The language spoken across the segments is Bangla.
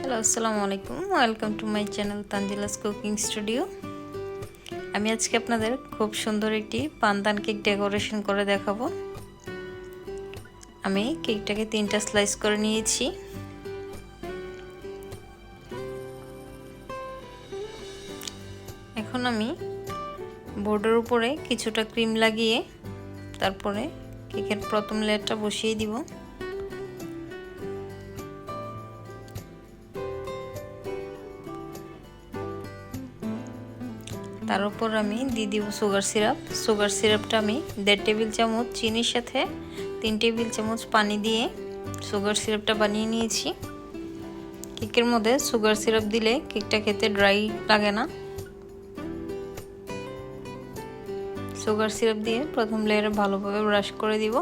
হ্যালো, আসসালামু আলাইকুম। Welcome to my channel Tanzila's cooking studio. আমি আজকে আপনাদের খুব সুন্দর একটি পান্দান কেক ডেকোরেশন করে দেখাবো। আমি কেকটাকে 3টা স্লাইস করে নিয়েছি। এখন আমি বোর্ডের উপরে কিছুটা ক্রিম লাগিয়ে তারপরে কেকের প্রথম লেয়ারটা বসিয়ে দিব। তার উপর আমি দিয়ে দিব সুগার সিরাপটা আমি 1.5 টেবিল চামচ চিনির সাথে 3 টেবিল চামচ পানি দিয়ে সুগার সিরাপটা বানিয়ে নিয়েছি। কেকের মধ্যে সুগার সিরাপ দিলে কেকটা খেতে ড্রাই লাগে না। সুগার সিরাপ দিয়ে প্রথম লেয়ারে ভালোভাবে ব্রাশ করে দিব।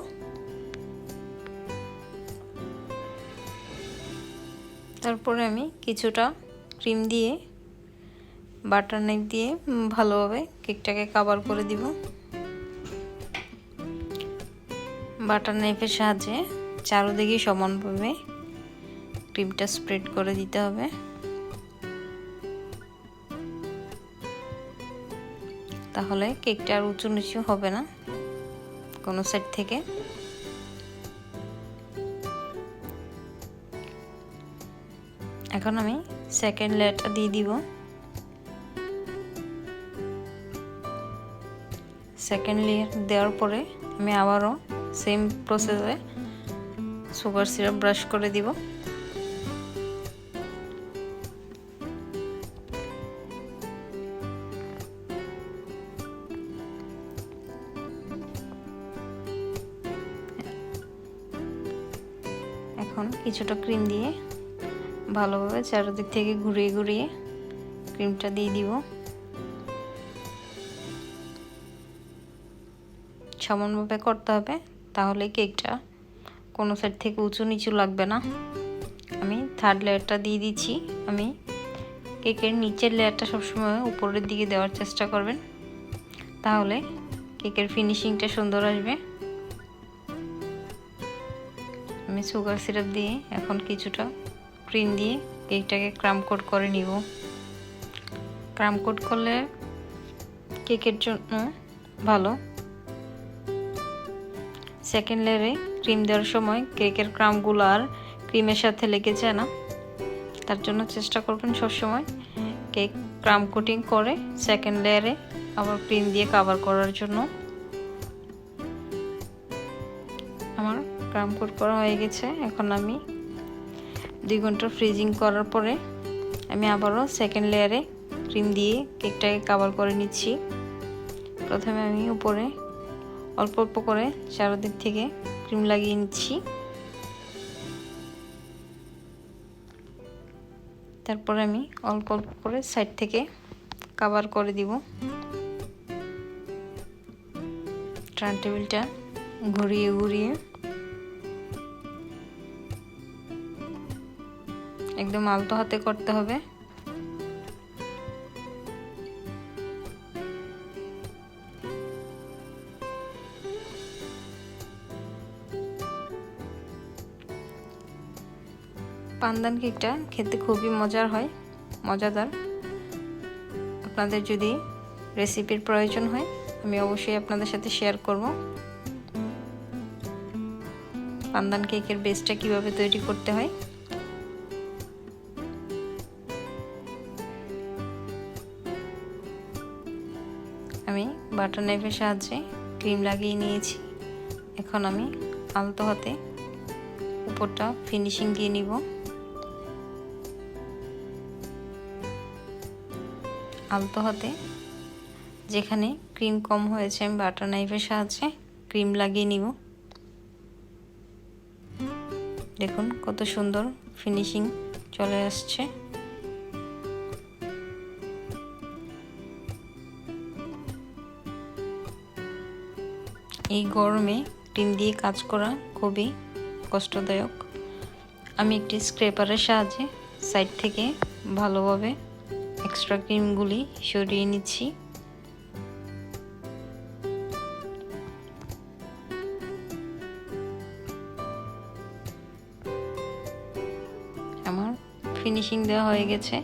তারপরে আমি কিছুটা ক্রিম দিয়ে বাটার নাইফ দিয়ে ভালোভাবে কেকটাকে কভার করে দিব। বাটার নাইফের সাহায্যে চারদিকে সমানভাবে ক্রিমটা স্প্রেড করে দিতে হবে। তাহলে কেকটা আর উঁচু নিচু হবে না কোনো সাইড থেকে। এখন আমি সেকেন্ড লেয়ারটা দিয়ে দিব। সেকেন্ড লেয়ার দেওয়ার পরে আমি আবারও সেম প্রসেসে সুগার সিরাপ ব্রাশ করে দিব। এখন কিছুটা ক্রিম দিয়ে ভালোভাবে চারদিক থেকে ঘুরিয়ে ঘুরিয়ে ক্রিমটা দিয়ে দিব। সমানভাবে করতে হবে, তাহলে কেকটা কোনো সাইড থেকে উঁচু নিচু লাগবে না। আমি থার্ড লেয়ারটা দিয়ে দিচ্ছি। আমি কেকের নিচের লেয়ারটা সবসময় উপরের দিকে দেওয়ার চেষ্টা করবেন, তাহলে কেকের ফিনিশিংটা সুন্দর আসবে। আমি সুগার সিরাপ দিয়ে এখন কিছুটা ক্রিম দিয়ে কেকটাকে ক্রাম কোট করে নিব। ক্রাম কোট করলে কেকের জন্য ভালো। সেকেন্ড লেয়ারে ক্রিম দেওয়ার সময় কেকের ক্রামগুলো আর ক্রিমের সাথে লেগে যায় না, তার জন্য চেষ্টা করবেন সবসময় কেক ক্রাম কোটিং করে সেকেন্ড লেয়ারে আবার ক্রিম দিয়ে কভার করার জন্য। আমার ক্রাম কোট করা হয়ে গেছে। এখন আমি 2 ঘন্টা ফ্রিজিং করার পরে আমি আবারও সেকেন্ড লেয়ারে ক্রিম দিয়ে কেকটাকে কভার করে নিচ্ছি। প্রথমে আমি উপরে অল্প অল্প করে চারদিক থেকে ক্রিম লাগিয়ে নিচ্ছি। তারপরে আমি অল্প অল্প করে সাইড থেকে কভার করে দিব। টার্ন টেবিলটা ঘুরিয়ে ঘুরিয়ে একদম আলতো হাতে করতে হবে। পান্দান কেকটা খেতে খুবই মজাদার। আপনাদের যদি রেসিপির প্রয়োজন হয় আমি অবশ্যই আপনাদের সাথে শেয়ার করব। পান্দান কেকের বেসটা কিভাবে তৈরি করতে হয়। আমি বাটার নাইফের সাহায্যে ক্রিম লাগিয়ে নিয়েছি। এখন আমি আলতো হাতে উপরটা ফিনিশিং দিয়ে নিব। আলতো হাতে যেখানে ক্রিম কম হয়েছে আমি বাটার নাইফের সাহায্যে ক্রিম লাগিয়ে নিব। দেখুন কত সুন্দর ফিনিশিং চলে আসছে। এই গরমে ক্রিম দিয়ে কাজ করা খুবই কষ্টদায়ক। আমি একটি স্ক্র্যাপারের সাহায্যে সাইড থেকে ভালোভাবে এক্সট্রা ক্রিমগুলি সরিয়ে নিচ্ছি। আমার ফিনিশিং দেওয়া হয়ে গেছে।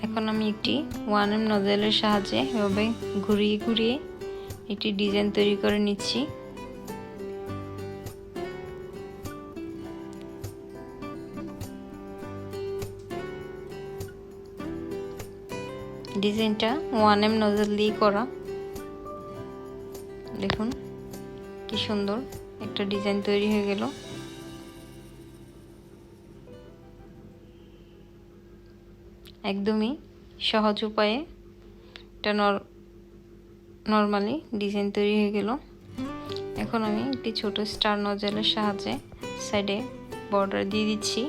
এখন আমি একটি 1M নজলের সাহায্যে এভাবে ঘুরিয়ে ঘুরিয়ে একটি ডিজাইন তৈরি করে নিচ্ছি। ডিজাইনটা 1M নজল দিয়ে করা। দেখুন কি সুন্দর একটা ডিজাইন তৈরি হয়ে গেল। একদমই সহজ উপায়ে এটা নরমালি ডিজাইন তৈরি হয়ে গেল। এখন আমি একটি ছোট স্টার নজলের সাহায্যে সাইডে বর্ডার দিয়ে দিচ্ছি।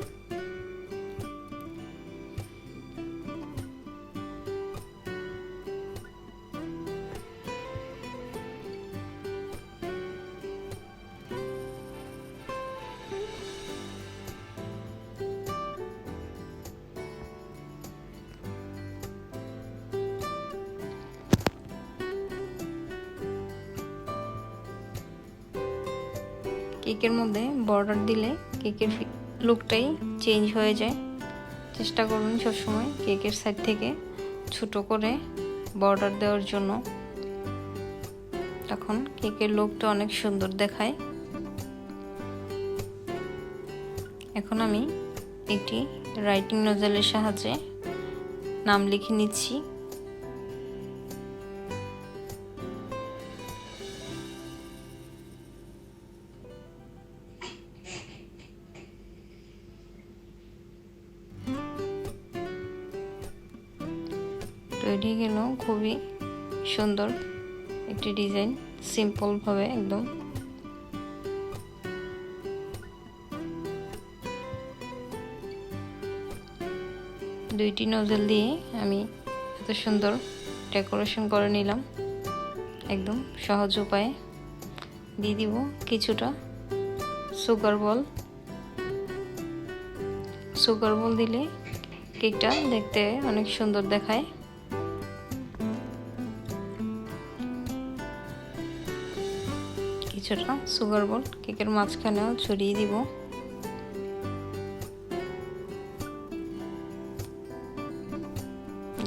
কেকের মধ্যে বর্ডার দিলে কেকের লুকটাই চেঞ্জ হয়ে যায়। চেষ্টা করুন সবসময় কেকের সাইড থেকে ছোট করে বর্ডার দেওয়ার জন্য, তখন কেকের লুকটা অনেক সুন্দর দেখায়। এখন আমি একটি রাইটিং নজলের সাহায্যে নাম লিখে নিচ্ছি। তৈরি গেল খুবই সুন্দর একটি ডিজাইন, সিম্পল ভাবে একদম। দুইটি নজল দিয়ে আমি এত সুন্দর ডেকোরেশন করে নিলাম একদম সহজ উপায়ে। দিয়ে দিব কিছুটা সুগার বল দিলে কেকটা দেখতে অনেক সুন্দর দেখায়। কিছুটা সুগার বল কেকের মাঝখানেও ছড়িয়ে দিব।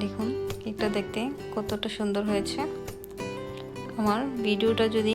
দেখুন কেকটা দেখতে কতটা সুন্দর হয়েছে। আমার ভিডিওটা যদি